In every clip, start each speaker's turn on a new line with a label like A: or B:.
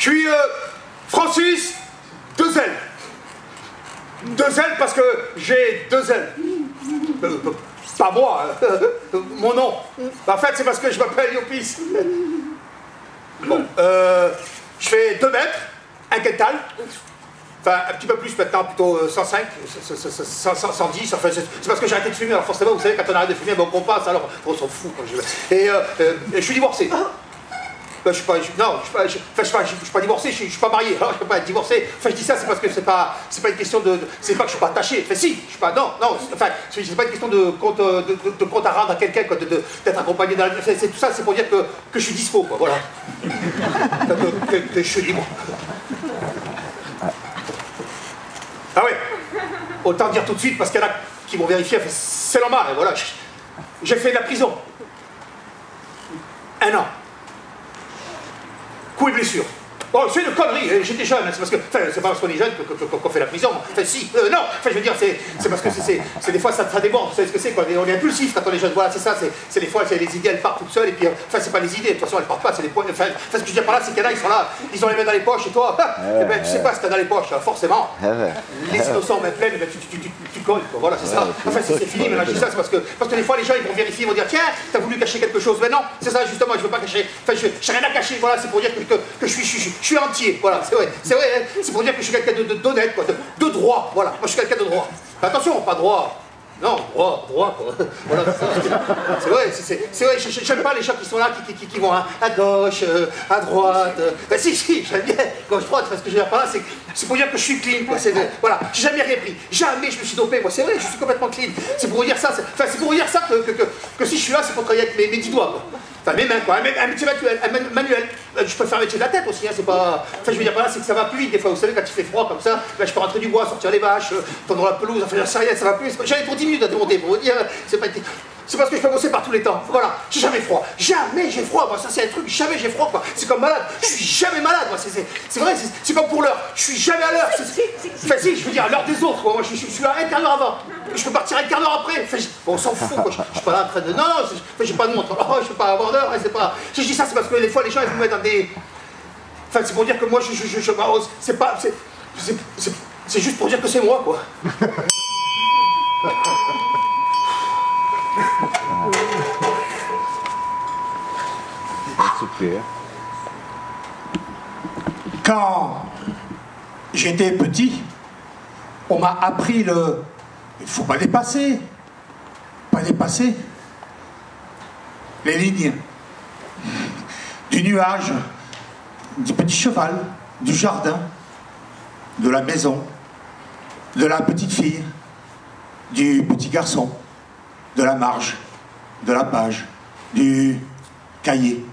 A: Je suis Francis 2 L. 2 L parce que j'ai 2 L. Pas moi, mon nom. En fait, c'est parce que je m'appelle Yopis. Bon, je fais 2 mètres, 1 quintal. Enfin, un petit peu plus maintenant, plutôt 105, 110, enfin, c'est parce que j'ai arrêté de fumer, alors forcément, vous savez, quand on arrête de fumer, bon, on passe, alors on s'en fout. Et je suis divorcé. Ben, je suis pas divorcé, je suis pas marié, alors je peux pas être divorcé. Enfin, je dis ça, c'est parce que c'est pas une question de, c'est pas que je suis pas attaché. Enfin, si, je suis pas, non, enfin, c'est pas une question de compte à rendre à quelqu'un, d'être accompagné dans la, enfin, c'est tout ça, c'est pour dire que je suis dispo, quoi, voilà. que je suis libre. Ah oui, autant dire tout de suite, parce qu'il y en a qui vont vérifier, c'est normal, et voilà. J'ai fait de la prison. 1 an. Coups et blessures. Bon, c'est une connerie, j'étais jeune, c'est parce que, enfin, c'est pas parce qu'on est jeune qu'on fait la prison, enfin si, non, enfin je veux dire, c'est parce que c'est des fois ça déborde, vous savez ce que c'est, quoi, on est impulsif quand on est jeune, voilà, c'est ça, c'est des fois, les idées elles partent toutes seules, et puis, enfin c'est pas les idées, de toute façon elles partent pas, c'est les points, enfin ce que je veux dire par là, c'est qu'il y en a, ils sont là, ils ont les mains dans les poches, et toi, eh ben, tu sais pas ce que t'as dans les poches, forcément, les innocents mains pleines, ben, tu colles, quoi, voilà, c'est ça, enfin c'est fini, maintenant je dis ça, c'est parce que des fois les gens ils vont vérifier, ils vont dire, tiens, t'as voulu cacher quelque chose, mais non, c'est ça justement, je veux pas cacher, enfin j'ai rien à cacher, voilà, c'est pour dire que je suis entier, voilà, c'est vrai, c'est pour dire que je suis quelqu'un d'honnête, quoi, de droit, voilà, moi je suis quelqu'un de droit. Mais attention, pas droit, non, droit, quoi, voilà, c'est vrai, c'est vrai, j'aime pas les gens qui sont là, qui vont à gauche, à droite, ben si, j'aime bien, gauche-droite, parce que je veux dire par là, c'est pour dire que je suis clean, quoi, voilà, j'ai jamais rien pris, jamais je me suis dopé, moi, c'est vrai, je suis complètement clean, c'est pour vous dire ça, enfin, c'est pour vous dire ça que si je suis là, c'est pour travailler avec mes 10 doigts, quoi. Enfin, mes mains, quoi, un métier manuel. Je peux faire un métier de la tête aussi, hein, c'est pas... Enfin, je veux dire par là, c'est que ça va plus vite, des fois, vous savez, quand il fait froid comme ça, ben, je peux rentrer du bois, sortir les vaches, tendre la pelouse, enfin, j'en sais rien, ça va plus. J'avais pour 10 minutes à démonter, pour vous dire, c'est parce que je peux bosser par tous les temps, voilà, j'ai jamais froid, jamais j'ai froid, moi, ça c'est un truc, jamais j'ai froid, quoi, c'est comme malade, je suis jamais malade, moi, c'est vrai, c'est comme pour l'heure, je suis jamais à l'heure, enfin si, je veux dire, à l'heure des autres, quoi. Moi, je suis là un quart d'heure avant, je peux partir un quart d'heure après, enfin, bon, on s'en fout, quoi, je suis pas là en train de, non, j'ai pas de montre, oh, je peux pas avoir d'heure, c'est pas, si je dis ça, c'est parce que des fois, les gens, ils vous mettent dans des, enfin, c'est pour dire que moi, c'est pas, c'est juste pour dire que c'est moi, quoi. Quand j'étais petit, on m'a appris il faut pas dépasser les lignes du nuage, du petit cheval, du jardin, de la maison, de la petite fille, du petit garçon, de la marge, de la page, du cahier.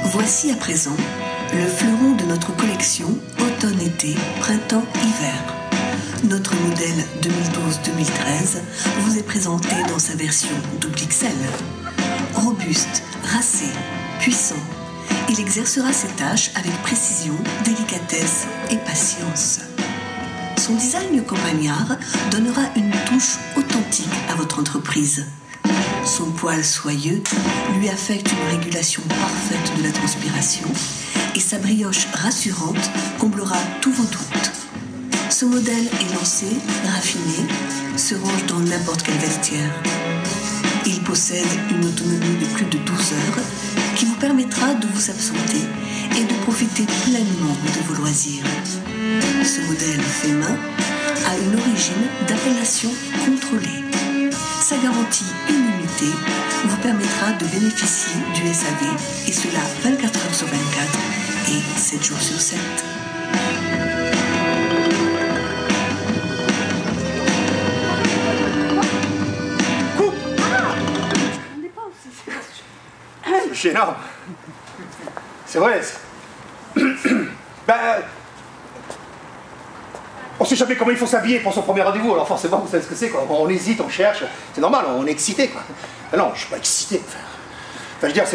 B: Voici à présent le fleuron de notre collection automne-été, printemps-hiver. Notre modèle 2012-2013 vous est présenté dans sa version XXL. Robuste, racé, puissant, il exercera ses tâches avec précision, délicatesse et patience. Son design campagnard donnera une touche authentique à votre entreprise. Son poil soyeux lui affecte une régulation parfaite de la transpiration et sa brioche rassurante comblera tous vos doutes. Ce modèle élancé, raffiné, se range dans n'importe quel vestiaire. Il possède une autonomie de plus de 12 heures qui vous permettra de vous absenter et de profiter pleinement de vos loisirs. Ce modèle fait main a une origine d'appellation contrôlée. Sa garantie illimitée vous permettra de bénéficier du SAV, et cela 24 heures sur 24 et 7 jours sur 7.
A: C'est énorme. C'est vrai. Ben, on sait jamais comment il faut s'habiller pour son premier rendez-vous, alors forcément, vous savez ce que c'est, quoi. On hésite, on cherche, c'est normal, on est excité, quoi. Ben non, je suis pas excité. Enfin, je veux dire,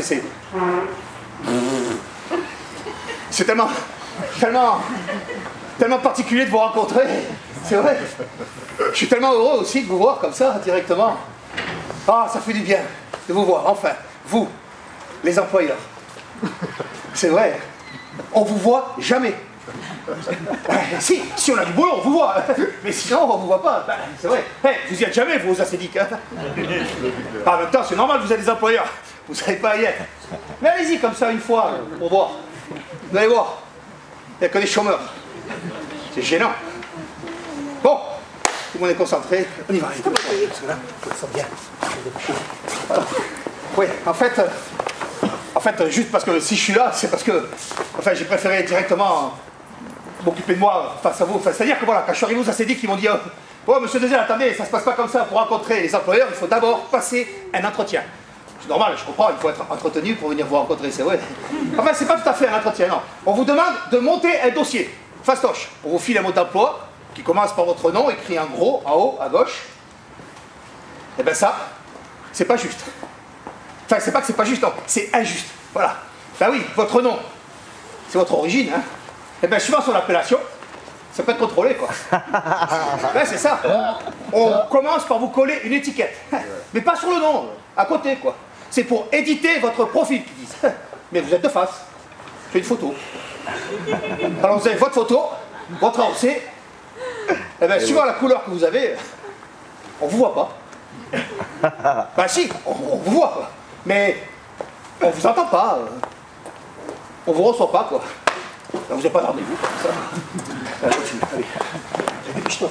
A: c'est tellement tellement particulier de vous rencontrer. C'est vrai. Je suis tellement heureux aussi de vous voir comme ça, directement. Ah, ça fait du bien de vous voir, enfin, vous, les employeurs. C'est vrai, on vous voit jamais. Si on a du boulot, on vous voit. Mais sinon, on vous voit pas. Ben, c'est vrai. Hey, vous y êtes jamais, vous, aux assédiques. Hein. En même temps, c'est normal, vous êtes des employeurs. Vous savez pas y être. Mais allez-y comme ça une fois, pour voir. Vous allez voir. Il n'y a que des chômeurs. C'est gênant. Bon, tout le monde est concentré. On y va. Parce que là, ça sent bien. Voilà. Oui, en fait, juste parce que si je suis là, c'est parce que, enfin, j'ai préféré directement m'occuper de moi face à vous. Enfin, c'est-à-dire que voilà, quand je suis arrivé aux assédiques, ils m'ont dit oh, monsieur Désir, attendez, ça se passe pas comme ça. Pour rencontrer les employeurs, il faut d'abord passer un entretien. C'est normal, je comprends, il faut être entretenu pour venir vous rencontrer, c'est vrai. Enfin, c'est pas tout à fait un entretien, non. On vous demande de monter un dossier, fastoche. On vous file un mot d'emploi qui commence par votre nom, écrit en gros, en haut, à gauche. Et ben ça, c'est pas juste. Enfin, c'est pas que c'est pas juste, non, c'est injuste. Voilà. Ben oui, votre nom, c'est votre origine, hein. Et bien, suivant son appellation, ça peut être contrôlé, quoi. Ben, c'est ça. On commence par vous coller une étiquette. Mais pas sur le nom, à côté, quoi. C'est pour éditer votre profil, qu'ils disent. Mais vous êtes de face. C'est une photo. Alors, vous avez votre photo, votre AOC. Et bien, suivant la couleur que vous avez, on vous voit pas. Ben si, on vous voit, quoi. Mais on vous entend pas. On vous reçoit pas, quoi. Vous n'avez pas de rendez-vous, comme ça. Allez, dépêche-toi.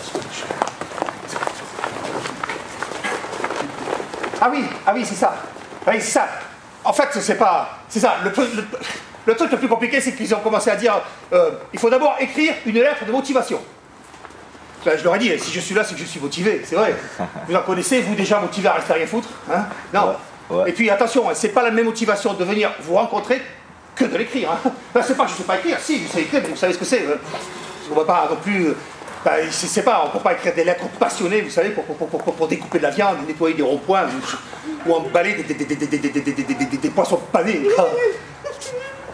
A: Ah oui, c'est ça. Oui, c'est ça. En fait, c'est pas... C'est ça. Le truc le plus compliqué, c'est qu'ils ont commencé à dire il faut d'abord écrire une lettre de motivation. Ben, je leur ai dit, si je suis là, c'est que je suis motivé, c'est vrai. Vous en connaissez, vous, déjà motivé à rester à rien foutre, hein? Non. Ouais. Et puis, attention, c'est pas la même motivation de venir vous rencontrer que de l'écrire. Hein. Ben, c'est pas que je sais pas écrire, si, vous savez écrire, mais vous savez ce que c'est. On va pas non plus... Ben, c'est pas, on peut pas écrire des lettres passionnées, vous savez, pour découper de la viande, nettoyer des ronds-points, ou emballer des poissons panés.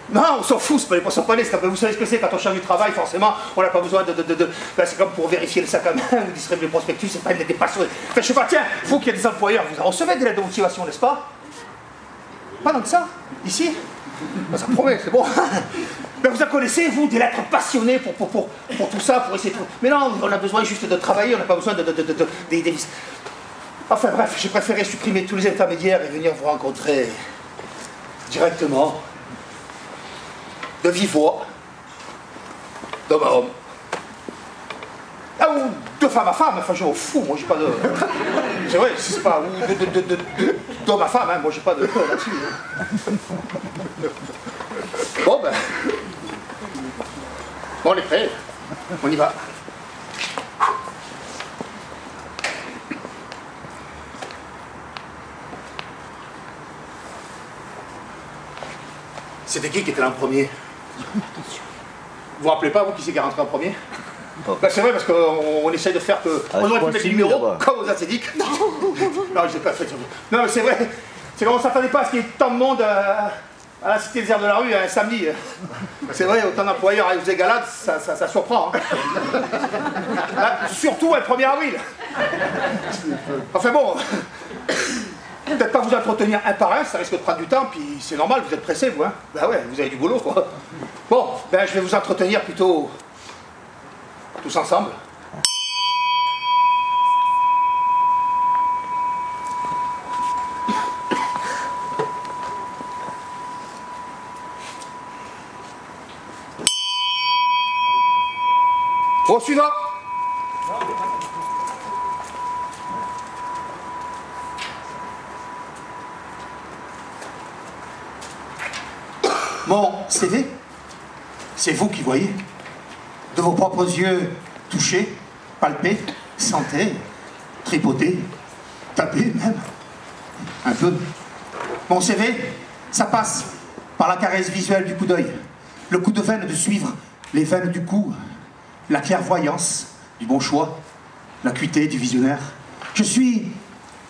A: Non, on s'en fout, c'est pas les poissons panés, vous savez ce que c'est quand on cherche du travail, forcément, on n'a pas besoin ben, c'est comme pour vérifier le sac à main ou distribuer le prospectus, c'est pas des passionnés. Enfin, je sais pas, tiens, vous qui êtes des employeurs, vous recevez des lettres de motivation, n'est-ce pas? Pas tant que ça, ici? Ben, ça promet, c'est bon. Ben, vous en connaissez, vous, des lettres passionnées pour tout ça, pour essayer de... Mais non, on a besoin juste de travailler, on n'a pas besoin des... Enfin bref, j'ai préféré supprimer tous les intermédiaires et venir vous rencontrer directement, de vive voix, d'homme à homme. Ah, ou de femme à femme, enfin je m'en fous, moi j'ai pas de... C'est vrai, c'est pas... d'homme à femme, hein, moi j'ai pas de... là-dessus. Bon ben... Bon, on est prêt, on y va. C'était qui était là en premier? Vous vous rappelez pas, vous, qui c'est qui est rentré en premier? Ben, c'est vrai, parce qu'on essaye de faire que... on aurait pu mettre les numéros, comme aux assédiques. Non, je l'ai pas fait. Non, mais c'est vrai. C'est qu'on ne s'attendait pas à ce qu'il y ait tant de monde à la Cité des Airs de la Rue un samedi. C'est vrai, autant d'employeurs avec des galades, ça surprend. Hein. Là, surtout un 1er avril. Enfin bon... Peut-être pas vous entretenir un par un, ça risque de prendre du temps, puis c'est normal, vous êtes pressé, vous, hein. Ben ouais, vous avez du boulot, quoi. Bon, ben je vais vous entretenir plutôt... tous ensemble. Au suivant. Mon CV, c'est vous qui voyez. De vos propres yeux, toucher, palper, sentir, tripoter, taper même. Un peu. Mon CV, ça passe par la caresse visuelle du coup d'œil, le coup de veine de suivre les veines du cou, la clairvoyance du bon choix, l'acuité du visionnaire. Je suis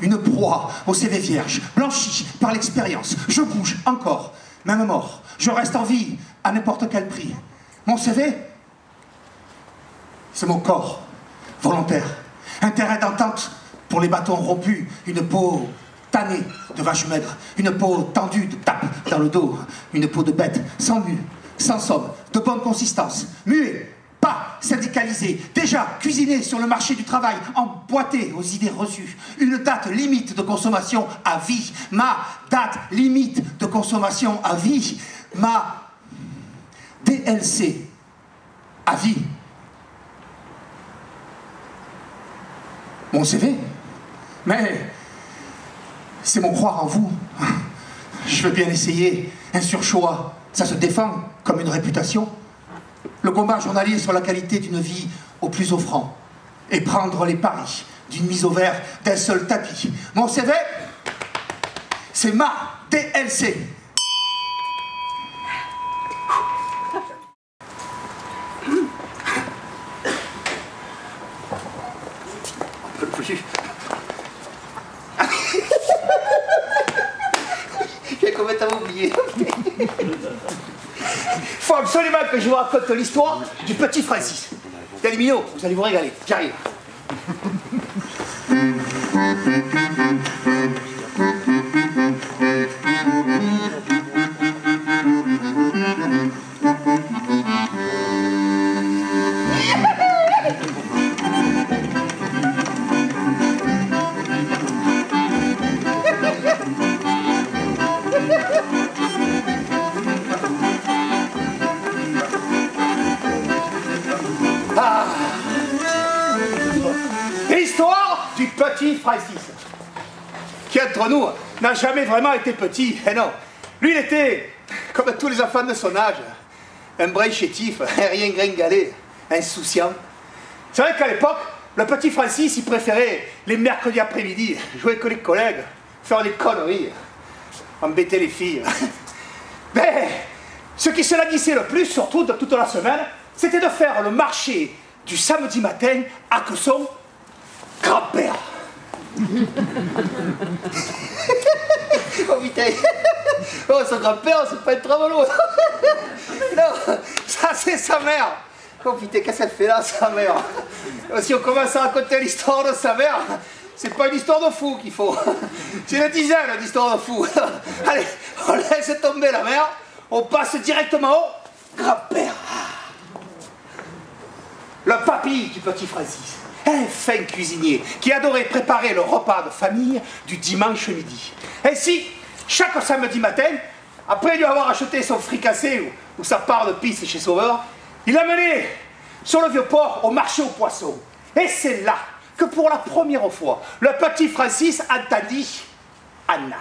A: une proie au CV vierge, blanchi par l'expérience. Je bouge encore, même mort. Je reste en vie à n'importe quel prix. Mon CV, c'est mon corps, volontaire. Un terrain d'entente pour les bâtons rompus, une peau tannée de vache maigre, une peau tendue de tape dans le dos, une peau de bête, sans mue, sans somme, de bonne consistance, muet, pas syndicalisé, déjà cuisiné sur le marché du travail, emboîté aux idées reçues, une date limite de consommation à vie, ma date limite de consommation à vie, ma DLC à vie. Mon CV, mais c'est mon croire en vous. Je veux bien essayer. Un surchoix, ça se défend comme une réputation. Le combat journalier sur la qualité d'une vie au plus offrant. Et prendre les paris d'une mise au vert d'un seul tapis. Mon CV, c'est ma DLC. J'ai complètement oublié. Faut absolument que je vous raconte l'histoire du petit Francis. T'es mignon, vous allez vous régaler. J'arrive. L'histoire du petit Francis, qui entre nous n'a jamais vraiment été petit. Et non, lui il était, comme tous les enfants de son âge, un brin chétif, un rien gringalé, insouciant. C'est vrai qu'à l'époque, le petit Francis, il préférait les mercredis après-midi jouer avec les collègues, faire des conneries, embêter les filles. Mais ce qui se languissait le plus, surtout de toute la semaine, c'était de faire le marché du samedi matin à que son grand-père. Oh putain. Oh, son grand-père, c'est pas un travelo. Non, ça c'est sa mère. Oh putain, qu'est-ce qu'elle fait là, sa mère? Si on commence à raconter l'histoire de sa mère, c'est pas une histoire de fou qu'il faut. C'est une dizaine d'histoires de fou. Allez, on laisse tomber la mère, on passe directement au grand-père. Le papy du petit Francis, un fin cuisinier qui adorait préparer le repas de famille du dimanche midi. Ainsi, chaque samedi matin, après lui avoir acheté son fricassé ou sa part de pisse chez Sauveur, il l'amenait sur le vieux port au marché aux poissons. Et c'est là que pour la première fois, le petit Francis entendit Anna,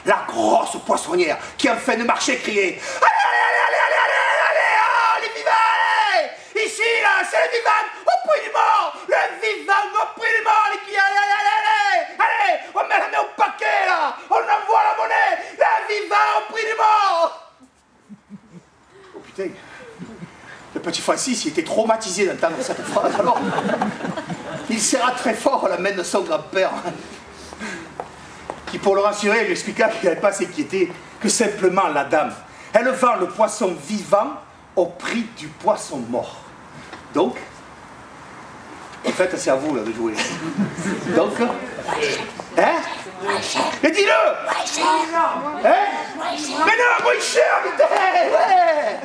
A: la grosse poissonnière, qui en fin de marché criait « Allez, allez, allez, allez, allez, allez, oh, les vivants, allez! Ici, là, c'est le vivant au prix du mort! Le vivant au prix du mort, les clients, allez, allez, allez! Allez, on met la main au paquet, là! On envoie la monnaie! Le vivant au prix du mort! » Oh putain! Le petit Francis, il était traumatisé d'entendre cette phrase, alors il serra très fort la main de son grand-père, qui, pour le rassurer, lui expliqua qu'il n'allait pas s'inquiéter, que simplement la dame, elle vend le poisson vivant au prix du poisson mort. Donc, en fait, c'est à vous là de jouer. Donc, hein? Mais dis-le! Hein? Mais non, moins cher, putain! Ouais!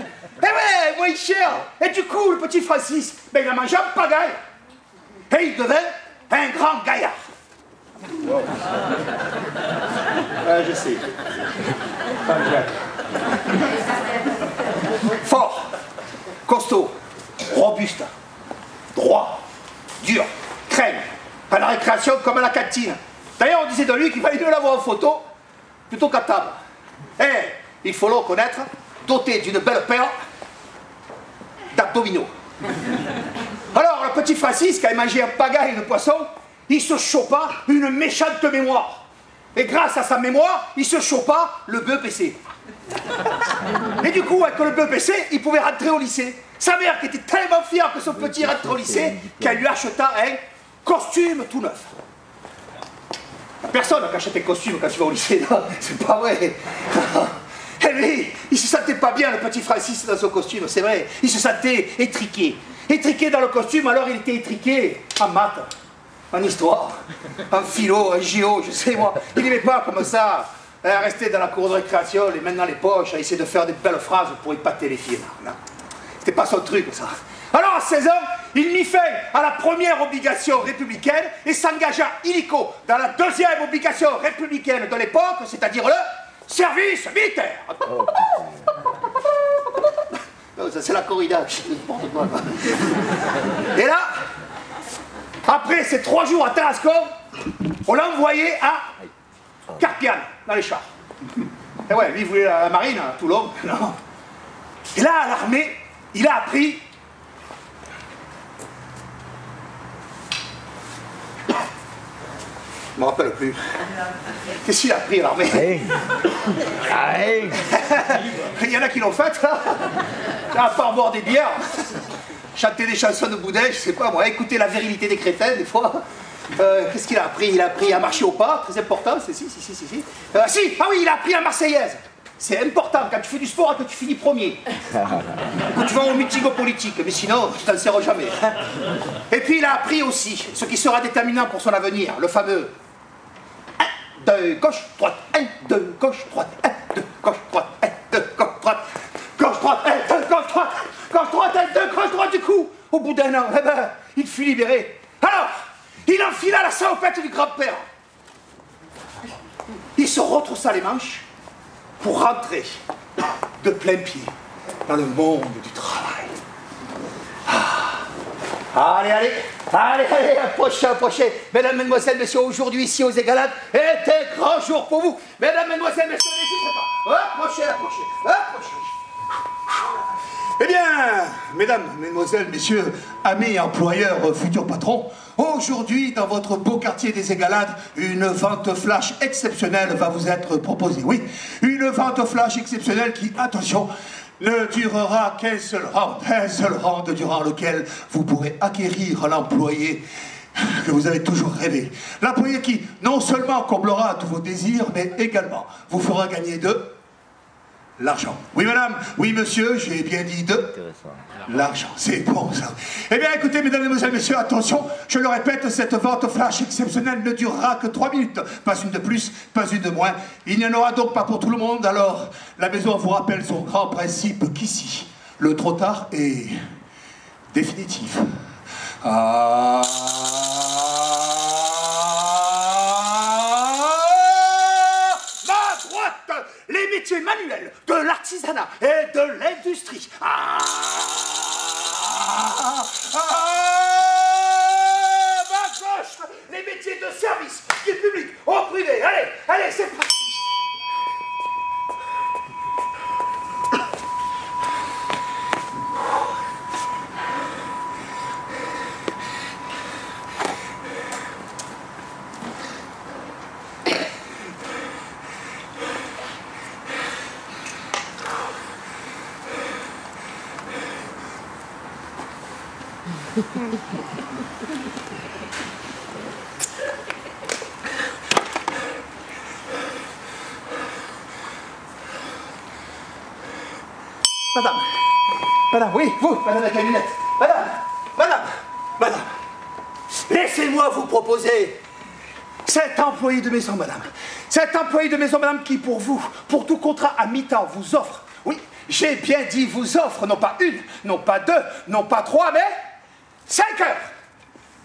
A: Eh ouais, moins cher! Et du coup, le petit Francis, ben, il a mangé un pagaille. Et il devint un grand gaillard. Wow. Je sais. Fort, costaud, robuste, droit, dur, crème, à la récréation comme à la cantine. D'ailleurs, on disait de lui qu'il fallait mieux l'avoir en photo plutôt qu'à table. Et il faut le reconnaître, doté d'une belle paire d'abdominaux. Alors, le petit Francis, qui avait mangé un pagaille de poisson, il se chopa une méchante mémoire. Et grâce à sa mémoire, il se chopa le BEPC. Et du coup, avec le BEPC, il pouvait rentrer au lycée. Sa mère, qui était tellement fière que son petit rentre au lycée, qu'elle lui acheta un costume tout neuf. Personne n'a acheté un costume quand tu vas au lycée, non, c'est pas vrai. Et lui, il se sentait pas bien, le petit Francis, dans son costume, c'est vrai. Il se sentait étriqué. Étriqué dans le costume, alors il était étriqué en maths, en histoire, en philo, en géo, je sais moi. Il n'aimait pas comme ça, rester dans la cour de récréation, les mains dans les poches, à essayer de faire des belles phrases pour épater les filles. C'était pas son truc, ça. Alors à 16 ans, il mit fin à la première obligation républicaine et s'engagea illico dans la deuxième obligation républicaine de l'époque, c'est-à-dire le service militaire. Oh. Non, ça c'est la corrida, n'importe quoi. Et là, après ces 3 jours à Tarascon, on l'a envoyé à Carpiane, dans les chars. Et ouais, lui il voulait la marine, à Toulon. Non. Et là, à l'armée, il a appris je me rappelle plus. Qu'est-ce qu'il a appris à l'armée? Il y en a qui l'ont fait, là. À part boire des bières, chanter des chansons de boudin, je sais pas moi, écouter la virilité des crétins des fois. Qu'est-ce qu'il a appris? Il a appris à marcher au pas, très important, si. Ah oui, il a appris la Marseillaise. C'est important quand tu fais du sport et que tu finis premier. Quand tu vas au meeting politique, mais sinon, tu t'en sers jamais. Et puis il a appris aussi ce qui sera déterminant pour son avenir, le fameux 1, 2, gauche, droite, 1, 2, gauche, droite, 1, 2, gauche, droite, 1, 2, gauche, droite, gauche, droite, 1, 2, gauche, droite, 1, 2, gauche, droite du coup. Au bout d'un an, eh ben, il fut libéré. Alors, il enfila la salopette du grand-père. Il se retroussa les manches pour rentrer de plein pied dans le monde du travail. Allez, approchez. Mesdames, mesdemoiselles, messieurs, aujourd'hui, ici aux Égalades, est un grand jour pour vous. Mesdames, mesdemoiselles, messieurs, n'hésitez pas. Approchez. Eh bien, mesdames, mesdemoiselles, messieurs, amis, employeurs, futurs patrons, aujourd'hui, dans votre beau quartier des Égalades, une vente flash exceptionnelle va vous être proposée. Oui, une vente flash exceptionnelle qui, attention, ne durera qu'un seul round durant lequel vous pourrez acquérir l'employé que vous avez toujours rêvé. L'employé qui, non seulement comblera tous vos désirs, mais également vous fera gagner de l'argent. Oui madame, oui monsieur, j'ai bien dit de l'argent. C'est bon ça. Eh bien écoutez mesdames, mesdemoiselles, messieurs, attention, je le répète, cette vente flash exceptionnelle ne durera que 3 minutes. Pas une de plus, pas une de moins. Il n'y en aura donc pas pour tout le monde, alors la maison vous rappelle son grand principe qu'ici, le trop tard est définitif. Les métiers manuels de l'artisanat et de l'industrie. Ma gauche, les métiers de service, du public, au privé. Allez, c'est parti. Madame, oui, vous, madame la camionnette. Madame. Laissez-moi vous proposer cet employé de maison, madame. Cet employé de maison, madame, qui pour vous, pour tout contrat à mi-temps, vous offre, oui, j'ai bien dit vous offre, non pas 1, non pas 2, non pas 3, mais 5 heures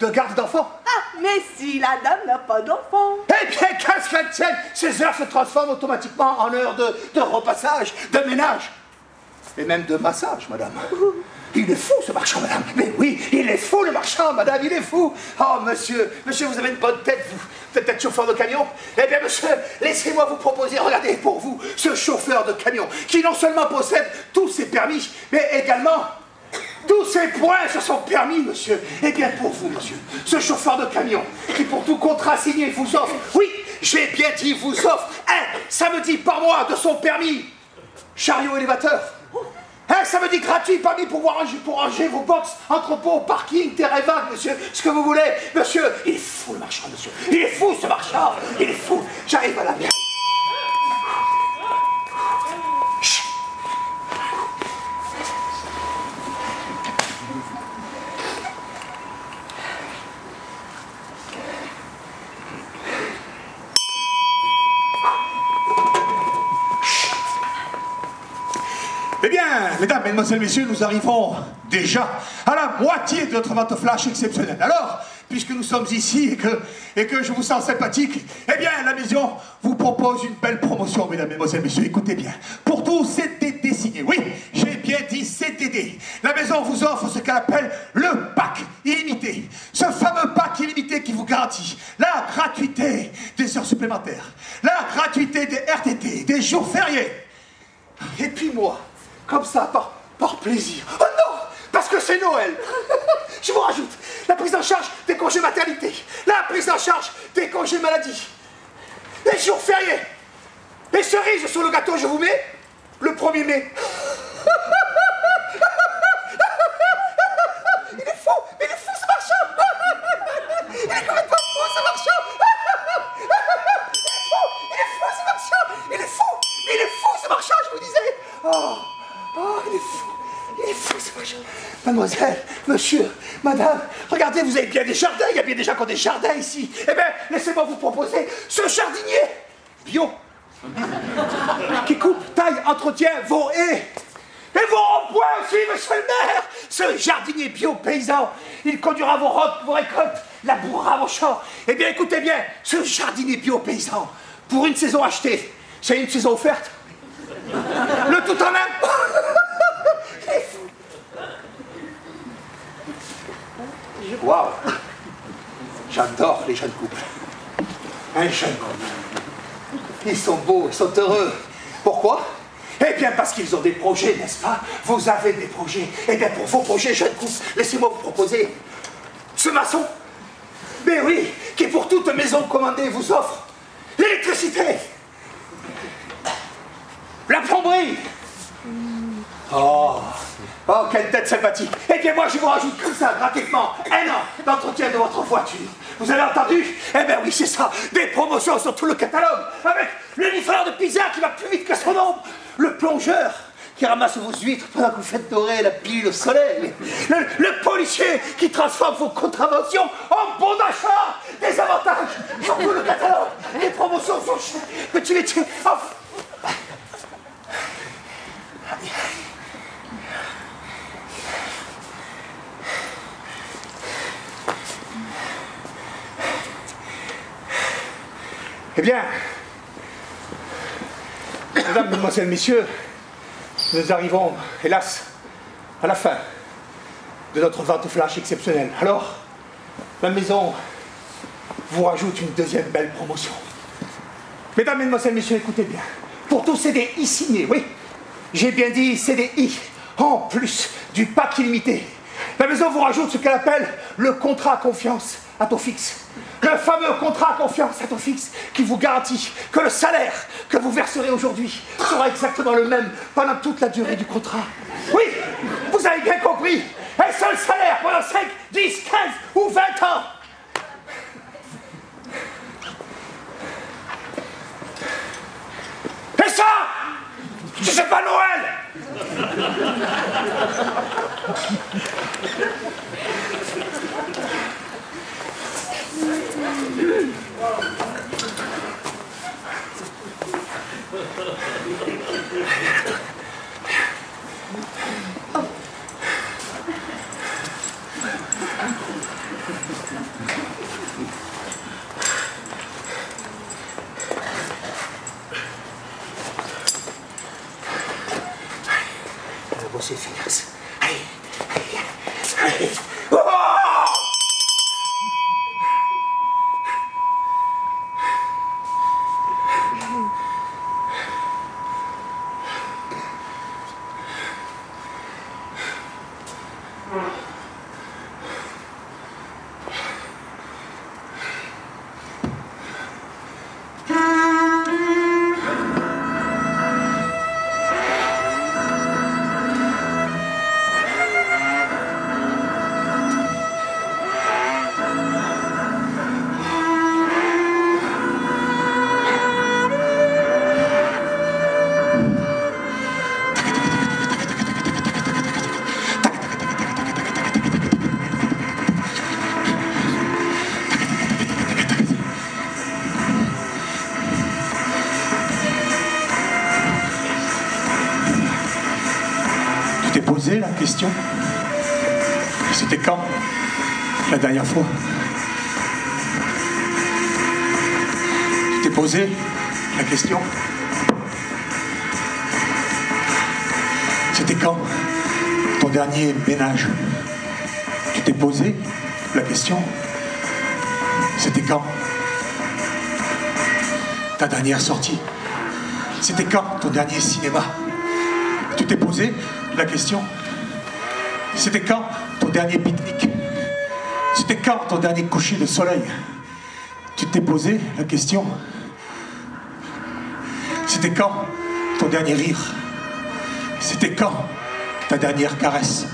A: de garde d'enfants.
C: Ah, mais si la dame n'a pas d'enfant.
A: Eh bien, qu'est-ce qu'elle tienne? Ces heures se transforment automatiquement en heures de repassage, de ménage. Et même de massage, madame. Il est fou, ce marchand, madame. Mais oui, il est fou, le marchand, madame, il est fou. Oh, monsieur, vous avez une bonne tête, vous. Vous êtes peut-être chauffeur de camion. Eh bien, monsieur, laissez-moi vous proposer, regardez, pour vous, ce chauffeur de camion, qui non seulement possède tous ses permis, mais également tous ses points sur son permis, monsieur. Eh bien, pour vous, monsieur, ce chauffeur de camion, qui pour tout contrat signé vous offre, oui, j'ai bien dit vous offre, un samedi par mois de son permis, chariot élévateur. Ça me dit gratuit, permis pour ranger vos box, entrepôts, parking, terrain vague, monsieur, ce que vous voulez. Monsieur, il est fou le marchand, monsieur. Il est fou ce marchand, il est fou. J'arrive à la mienne. Mesdames, mesdemoiselles, messieurs, nous arrivons déjà à la moitié de notre vente flash exceptionnelle. Alors, puisque nous sommes ici et que je vous sens sympathique, eh bien, la maison vous propose une belle promotion, mesdames, mesdemoiselles, messieurs. Écoutez bien. Pour tous CDD signés, oui, j'ai bien dit CDD. La maison vous offre ce qu'elle appelle le pack illimité. Ce fameux pack illimité qui vous garantit la gratuité des heures supplémentaires, la gratuité des RTT, des jours fériés. Et puis moi, comme ça, par plaisir. Oh non, parce que c'est Noël. Je vous rajoute la prise en charge des congés maternité, la prise en charge des congés maladie, les jours fériés, les cerises sur le gâteau, je vous mets le 1er mai. Il est fou, mais il est fou ce marchand. Il est complètement fou ce marchand. Il est fou ce marchand. Il est fou ce marchand, je vous disais. Oh, il est fou ce machin. Mademoiselle, monsieur, madame, regardez, vous avez bien des jardins, il y a bien des gens qui ont des jardins ici. Eh bien, laissez-moi vous proposer ce jardinier bio qui coupe, taille, entretient vos haies et vos ronds-points aussi, monsieur le maire. Ce jardinier bio paysan, il conduira vos récoltes, labourera vos champs. Eh bien, écoutez bien, ce jardinier bio paysan, pour une saison achetée, c'est une saison offerte. Le tout en un. Waouh! J'adore les jeunes couples. Un jeune couple. Ils sont beaux, ils sont heureux. Pourquoi? Eh bien parce qu'ils ont des projets, n'est-ce pas? Vous avez des projets. Eh bien pour vos projets, jeunes couples, laissez-moi vous proposer ce maçon. Mais oui, qui pour toute maison commandée vous offre l'électricité, la plomberie. Oh, quelle tête sympathique. Eh bien, moi, je vous rajoute comme ça, gratuitement, 1 an d'entretien de votre voiture. Vous avez entendu? Eh bien, oui, c'est ça. Des promotions sur tout le catalogue. Avec le livreur de pizza qui va plus vite que son ombre. Le plongeur qui ramasse vos huîtres pendant que vous faites dorer la pilule au soleil. Le policier qui transforme vos contraventions en bon d'achat. Des avantages sur tout le catalogue. Les promotions sont chères. Petit laitier. Eh bien, mesdames, mesdemoiselles, messieurs, nous arrivons, hélas, à la fin de notre vente flash exceptionnelle. Alors, ma maison vous rajoute une deuxième belle promotion. Mesdames, mesdemoiselles, messieurs, écoutez bien. Pour tous CDI signés, oui, j'ai bien dit CDI, en plus du pack illimité. La maison vous rajoute ce qu'elle appelle le contrat à confiance à taux fixe. Le fameux contrat à confiance à taux fixe qui vous garantit que le salaire que vous verserez aujourd'hui sera exactement le même pendant toute la durée du contrat. Oui, vous avez bien compris. Un seul salaire pendant 5, 10, 15 ou 20 ans. Et ça, c'est pas Noël. Bosser efficace. Allez, allez, allez. Oh! question, c'était quand la dernière fois? Tu t'es posé la question? C'était quand ton dernier ménage? Tu t'es posé la question? C'était quand ta dernière sortie? C'était quand ton dernier cinéma? Tu t'es posé la question? C'était quand ton dernier pique-nique? C'était quand ton dernier coucher de soleil? Tu t'es posé la question? C'était quand ton dernier rire? C'était quand ta dernière caresse?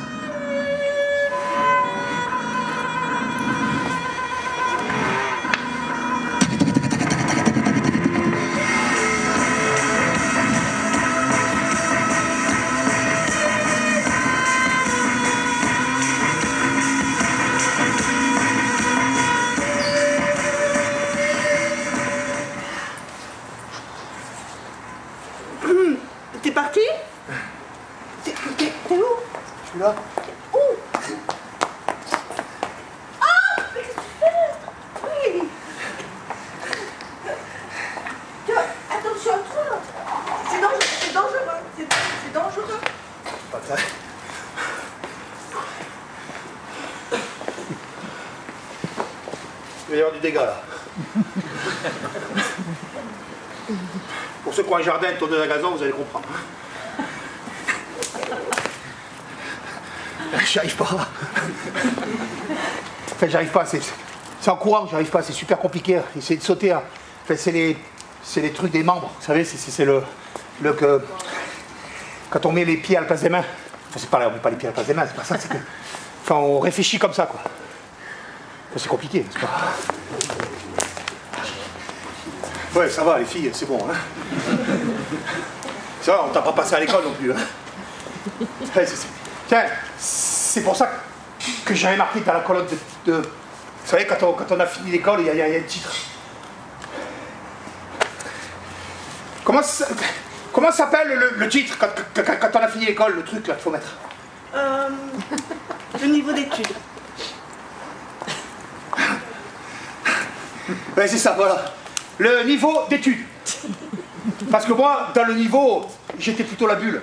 C: T'es parti? T'es où?
A: Je suis là.
C: Où? Ah! Mais qu'est-ce que tu fais? Oui! Attention à toi! C'est dangereux! C'est dangereux!
A: Pas ça. Il va y avoir du dégât là. Pour ceux qui ont un jardin autour de la gazon, vous allez comprendre. J'y arrive pas. Enfin, j'arrive pas. C'est en courant que j'arrive pas. C'est super compliqué. Essayer de sauter. Hein. Enfin, c'est les trucs des membres. Vous savez, c'est que quand on met les pieds à la place des mains. Enfin, c'est pas là, on met pas les pieds à la place des mains. C'est pas ça. C'est que enfin, on réfléchit comme ça, quoi. Enfin, c'est compliqué, c'est pas. Ouais, ça va, les filles, c'est bon. Hein. Ça va, on t'a pas passé à l'école non plus. Hein. Tiens, c'est pour ça que j'avais marqué dans la colonne de... Vous savez, quand on a fini l'école, il y a un titre. Comment s'appelle le titre quand on a fini l'école, le truc là qu'il faut mettre?
C: Le niveau d'études.
A: Ouais, c'est ça, voilà. Le niveau d'études. Parce que moi, dans le niveau, j'étais plutôt la bulle.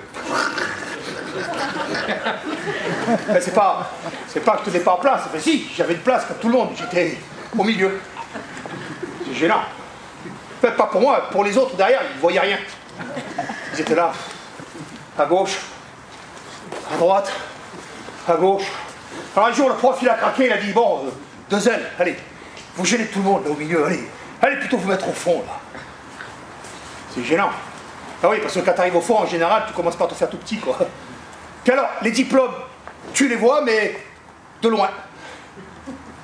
A: C'est pas que je tenais pas en place. Enfin, si, j'avais une place comme tout le monde. J'étais au milieu. C'est gênant. Enfin, pas pour moi, pour les autres derrière, ils ne voyaient rien. Ils étaient là, à gauche, à droite, à gauche. Alors un jour, le prof, il a craqué, il a dit, bon, deux ailes, allez, vous gênez tout le monde là au milieu, allez plutôt vous mettre au fond là. C'est gênant. Ah oui, parce que quand tu arrives au fond, en général, tu commences par te faire tout petit, quoi. Puis alors, les diplômes, tu les vois, mais de loin.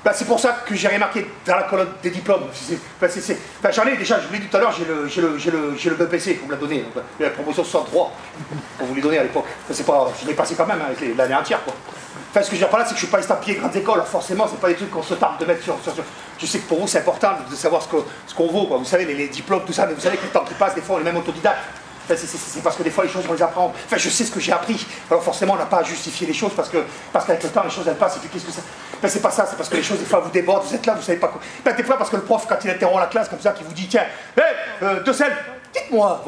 A: Ben, c'est pour ça que j'ai remarqué dans la colonne des diplômes. Enfin, j'en ai déjà, je vous l'ai dit tout à l'heure, j'ai le BPC, on me l'a donné, la promotion 63, on vous l'a donné à l'époque. Enfin, je l'ai passé quand même, hein, l'année entière, quoi. Enfin, ce que je veux dire par là, c'est que je ne suis pas estampillé grandes écoles, alors forcément, c'est pas des trucs qu'on se tarde de mettre sur. Je sais que pour vous, c'est important de savoir ce qu'on vaut, quoi. Vous savez, les diplômes, tout ça, mais vous savez que le temps qui passe, des fois, on est même autodidacte. Enfin, c'est parce que des fois, les choses, on les apprend. Enfin, je sais ce que j'ai appris. Alors forcément, on n'a pas à justifier les choses parce qu'avec le temps, les choses, elles passent. Et puis, qu'est-ce que ça... Enfin, c'est pas ça, c'est parce que les choses, des fois, vous débordent, vous êtes là, vous savez pas quoi. Enfin, des fois, parce que le prof, quand il interrompt la classe, comme ça, qui vous dit, tiens, hé, Decel, dites-moi,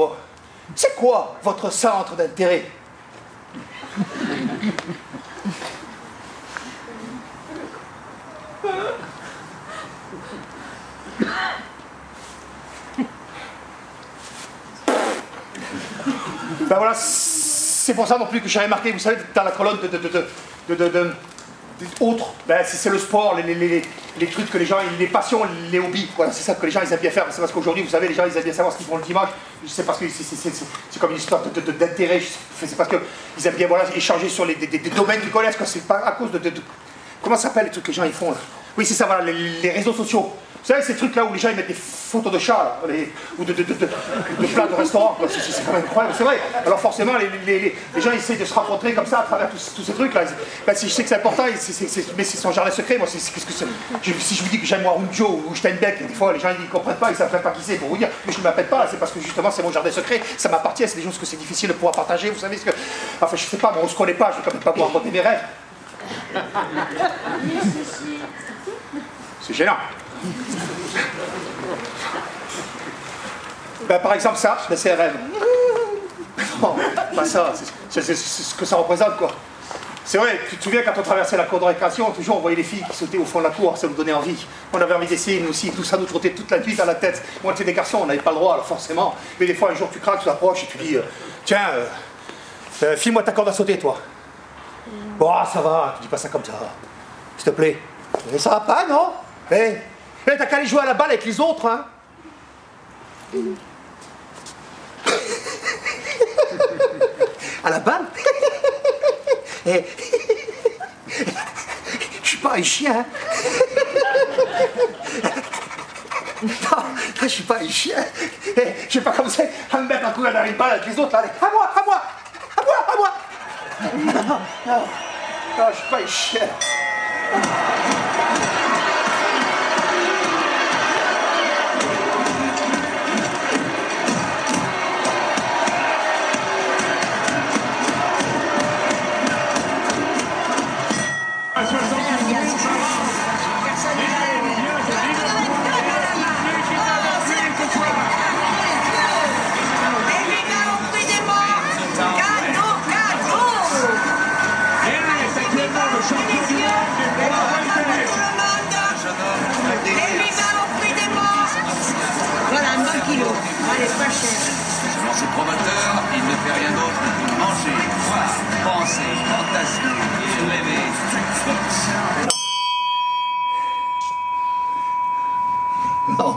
A: c'est quoi votre centre d'intérêt? Ben voilà, c'est pour ça non plus que j'avais marqué, vous savez, dans la colonne autres, ben c'est le sport, les trucs que les gens, les passions, les hobbies, voilà, c'est ça que les gens ils aiment bien faire. C'est parce qu'aujourd'hui, vous savez, les gens ils aiment bien savoir ce qu'ils font le dimanche. C'est parce que c'est comme une histoire d'intérêt. C'est parce qu'ils aiment bien voilà, échanger sur des domaines qu'ils connaissent. C'est pas à cause de comment ça s'appelle les trucs que les gens ils font là. Oui, c'est ça, voilà, les réseaux sociaux. Vous savez, ces trucs-là où les gens ils mettent des photos de chats, là, ou de plats de restaurant, c'est quand même incroyable, c'est vrai. Alors forcément, les gens essayent de se rencontrer comme ça à travers tous ces trucs-là. Ben, si je sais que c'est important, mais c'est son jardin secret, moi, qu'est-ce que c'est? Si je vous dis que j'aime Warunjo ou Steinbeck, des fois, les gens ils ne comprennent pas, ils ne savent même pas qui c'est, pour vous dire, mais je ne m'appelle pas, c'est parce que justement, c'est mon jardin secret, ça m'appartient, c'est des choses que c'est difficile de pouvoir partager, vous savez, ce que... Enfin, je sais pas, moi, on se connaît pas, je vais quand même pas vous raconter mes rêves. C'est gênant. Ben, par exemple, ça, ben, c'est un rêve. Non, pas ça, c'est ce que ça représente, quoi. C'est vrai, tu te souviens quand on traversait la cour de récréation, toujours on voyait les filles qui sautaient au fond de la cour, ça nous donnait envie. On avait envie d'essayer, nous aussi, tout ça nous trottait toute la nuit dans la tête. Moi, on était des garçons, on n'avait pas le droit, alors forcément. Mais des fois, un jour, tu craques, tu t'approches et tu dis, tiens, file-moi ta corde à sauter, toi. Bon, ça va, tu dis pas ça comme ça. S'il te plaît. Mais ça va pas, non? Mais t'as qu'à aller jouer à la balle avec les autres, hein? À la balle? Je suis pas un chien. Non, je suis pas un chien. Je vais pas commencer à me mettre en courir dans les balles avec les autres. Allez, à moi, à moi, à moi, à moi. Non, je suis pas un chien.
D: Selon ses promoteurs, il ne fait rien d'autre que manger, boire, penser, fantasmer et rêver.
A: Non,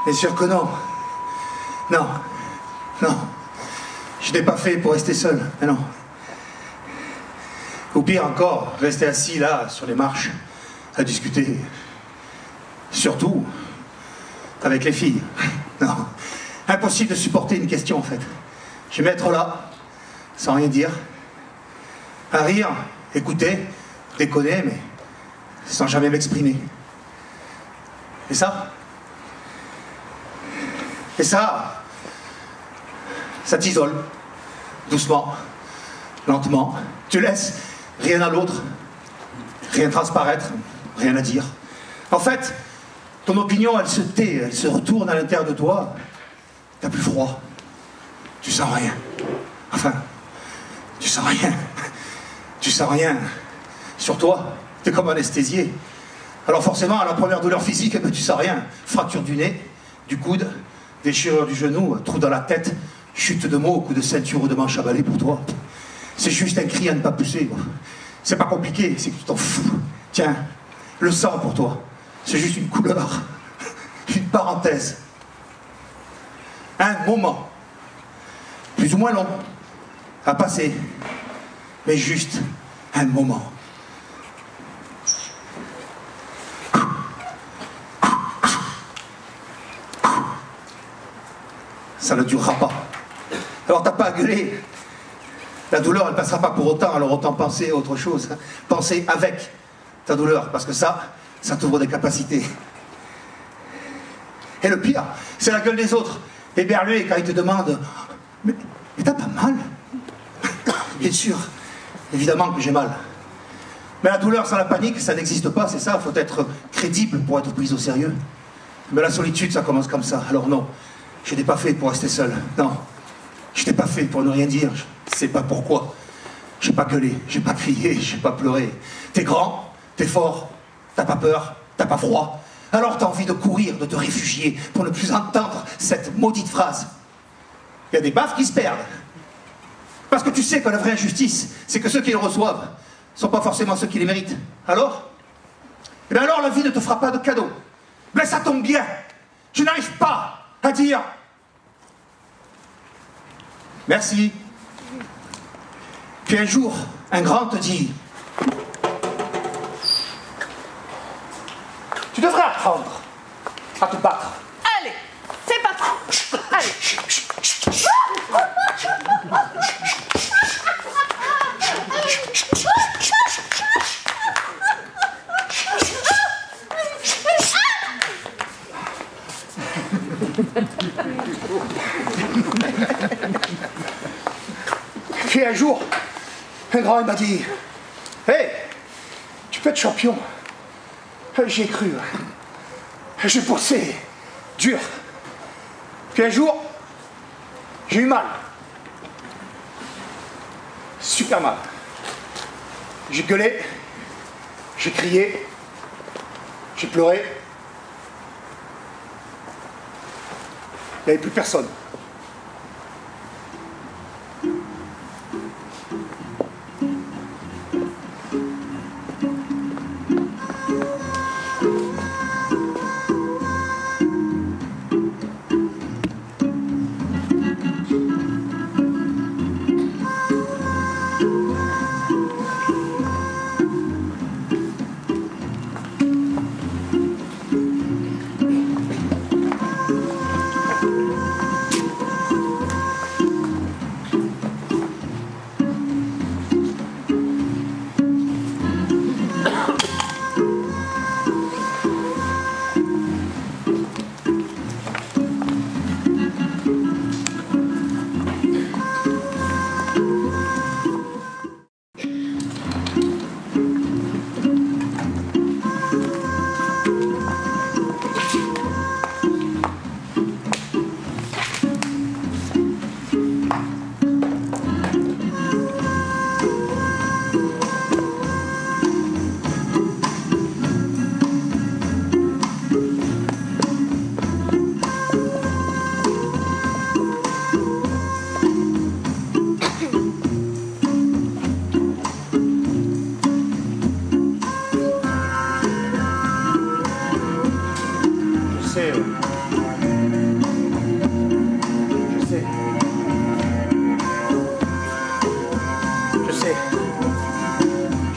A: bien sûr que non. Non, non. Je n'ai pas fait pour rester seul, mais non. Ou pire encore, rester assis là, sur les marches, à discuter. Surtout avec les filles. Non. Impossible de supporter une question en fait. Je vais m'être là, sans rien dire, à rire, écouter, déconner, mais sans jamais m'exprimer. Et ça, ça t'isole, doucement, lentement. Tu laisses rien à l'autre, rien transparaître, rien à dire. En fait, ton opinion, elle se tait, elle se retourne à l'intérieur de toi. T'as plus froid. Tu sens rien. Enfin, tu sens rien. Tu sens rien. Sur toi, t'es comme anesthésié. Alors forcément, à la première douleur physique, eh ben, tu sens rien. Fracture du nez, du coude, déchirure du genou, trou dans la tête, chute de mots, coup de ceinture ou de manche à balai pour toi. C'est juste un cri à ne pas pousser. C'est pas compliqué, c'est que tu t'en fous. Tiens, le sang pour toi, c'est juste une couleur, une parenthèse. Un moment, plus ou moins long, à passer, mais juste un moment. Ça ne durera pas. Alors t'as pas à gueuler. La douleur, elle passera pas pour autant, alors autant penser à autre chose. Penser avec ta douleur, parce que ça t'ouvre des capacités. Et le pire, c'est la gueule des autres. Éberlué quand ils te demandent « Mais t'as pas mal ?» Bien sûr, évidemment que j'ai mal. Mais la douleur sans la panique, ça n'existe pas, c'est ça, il faut être crédible pour être pris au sérieux. Mais la solitude, ça commence comme ça. Alors non, je n'ai pas fait pour rester seul, non. Je n'ai pas fait pour ne rien dire, je ne sais pas pourquoi. J'ai pas gueulé, j'ai pas crié, j'ai pas pleuré. T'es grand, t'es fort, t'as pas peur, t'as pas froid. Alors t'as envie de courir, de te réfugier, pour ne plus entendre cette maudite phrase. Il y a des baffes qui se perdent. Parce que tu sais que la vraie injustice, c'est que ceux qui les reçoivent ne sont pas forcément ceux qui les méritent. Alors? Eh bien alors la vie ne te fera pas de cadeau. Mais ça tombe bien. Je n'arrive pas à dire merci. Puis un jour, un grand te dit: tu devrais apprendre à te battre.
C: Allez, c'est parti. Allez.
A: Puis un jour, un grand il m'a dit « Hey, tu peux être champion ?» J'y ai cru. J'ai poussé, dur. Puis un jour, j'ai eu mal. Super mal. J'ai gueulé, j'ai crié, j'ai pleuré. Il n'y avait plus personne.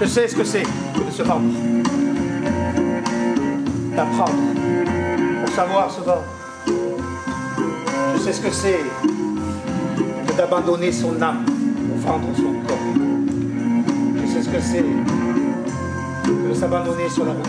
A: Je sais ce que c'est que de se vendre. D'apprendre. Pour savoir se vendre. Je sais ce que c'est que d'abandonner son âme pour vendre son corps. Je sais ce que c'est que de s'abandonner sur la route.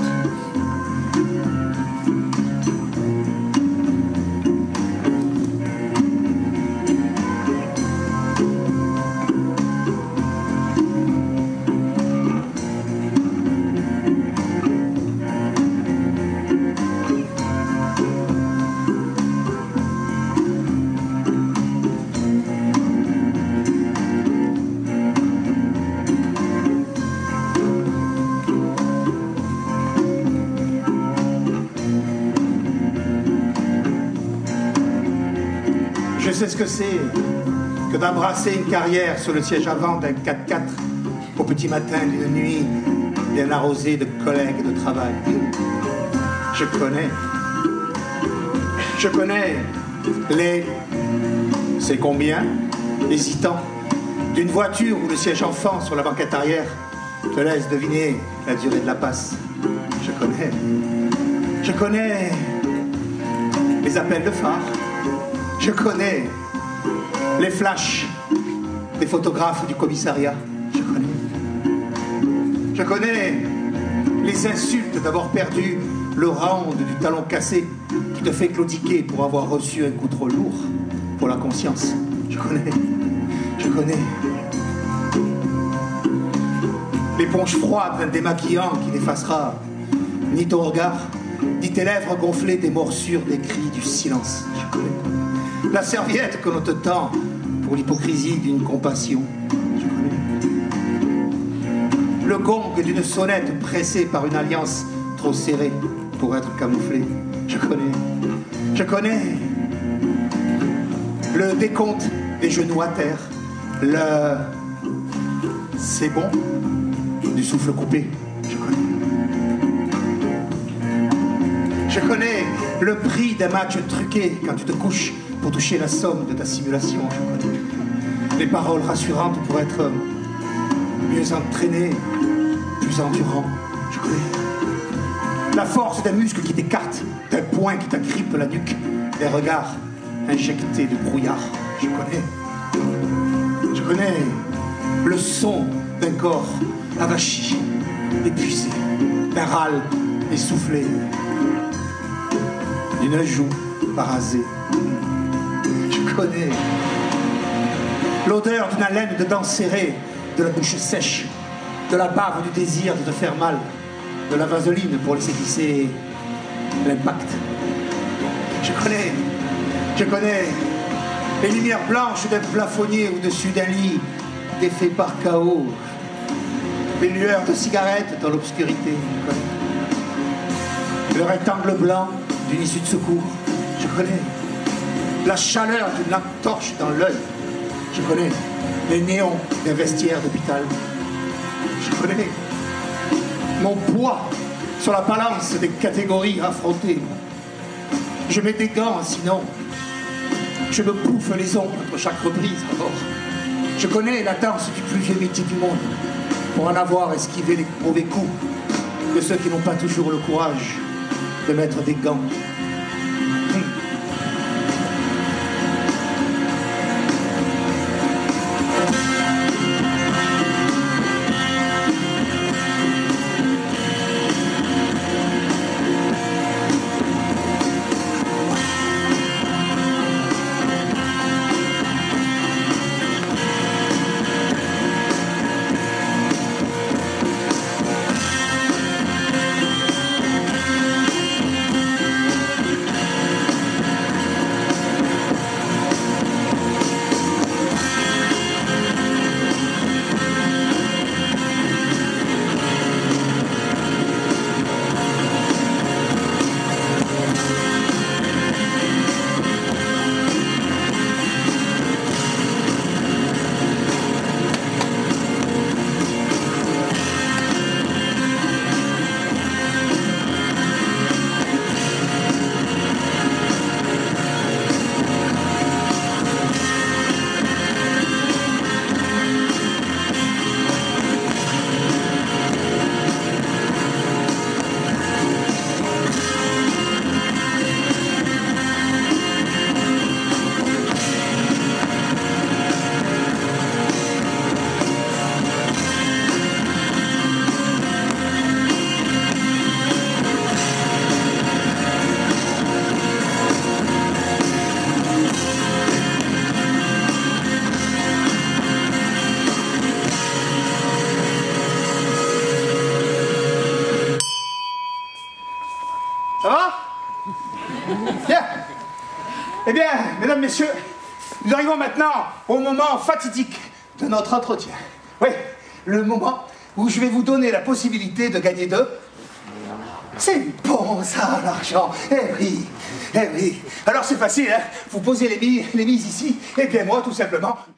A: Je sais ce que c'est que d'embrasser une carrière sur le siège avant d'un 4x4 au petit matin d'une nuit bien arrosée de collègues et de travail. Je connais les c'est combien hésitant d'une voiture où le siège enfant sur la banquette arrière te laisse deviner la durée de la passe. Je connais les appels de phare. Je connais les flashs des photographes du commissariat. Je connais les insultes d'avoir perdu le round du talon cassé qui te fait claudiquer pour avoir reçu un coup trop lourd pour la conscience. Je connais l'éponge froide d'un démaquillant qui n'effacera ni ton regard, ni tes lèvres gonflées des morsures des cris du silence. Je connais la serviette que l'on te tend pour l'hypocrisie d'une compassion. Je connais le gong d'une sonnette pressée par une alliance trop serrée pour être camouflée. Je connais le décompte des genoux à terre, le c'est bon du souffle coupé. Je connais le prix d'un match truqué quand tu te couches pour toucher la somme de ta simulation. Je connais les paroles rassurantes pour être mieux entraîné, plus endurant. Je connais La force d'un muscle qui t'écarte, d'un poing qui t'agrippe la nuque, des regards injectés de brouillard. Je connais le son d'un corps avachi, épuisé, d'un râle essoufflé, d'une joue parasée. Je connais l'odeur d'une haleine de dents serrées, de la bouche sèche, de la bave du désir de te faire mal, de la vaseline pour laisser glisser l'impact. Je connais les lumières blanches d'un plafonnier au-dessus d'un lit défait par chaos, les lueurs de cigarettes dans l'obscurité. Le rectangle blanc d'une issue de secours. Je connais la chaleur d'une lampe torche dans l'œil. Je connais les néons d'un vestiaire d'hôpital. Je connais mon poids sur la balance des catégories affrontées. Je mets des gants, sinon je me bouffe les ongles entre chaque reprise à bord. Je connais la danse du plus vieux métier du monde pour en avoir esquivé les mauvais coups de ceux qui n'ont pas toujours le courage de mettre des gants. Ça va? Bien. Eh bien, mesdames, messieurs, nous arrivons maintenant au moment fatidique de notre entretien. Oui, le moment où je vais vous donner la possibilité de gagner de... C'est bon ça, l'argent. Eh oui, eh oui. Alors c'est facile, hein. Vous posez les mises ici, et bien moi, tout simplement...